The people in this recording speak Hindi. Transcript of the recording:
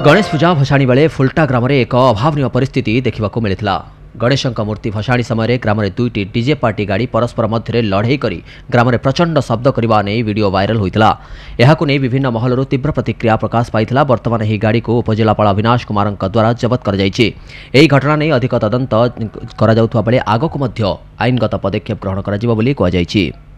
गणेश पूजा भसाणी बेले फुलटा ग्राम में एक अभावन परिस्थिति देखा मिलता। गणेश मूर्ति भसाणी समय ग्राम में दुईटी डीजे पार्टी गाड़ी परस्पर मध्य लड़े कर ग्राम में प्रचंड शब्द करने वीडियो वायरल होता। यह विभिन्न महलू तीव्र प्रतिक्रिया प्रकाश पाई। बर्तमान यह गाड़ी को उपजिलापाल अविनाश कुमार द्वारा जबत कर घटना नहीं अधिक तदंत बेले आगक आईनगत पदक्षेप ग्रहण कर।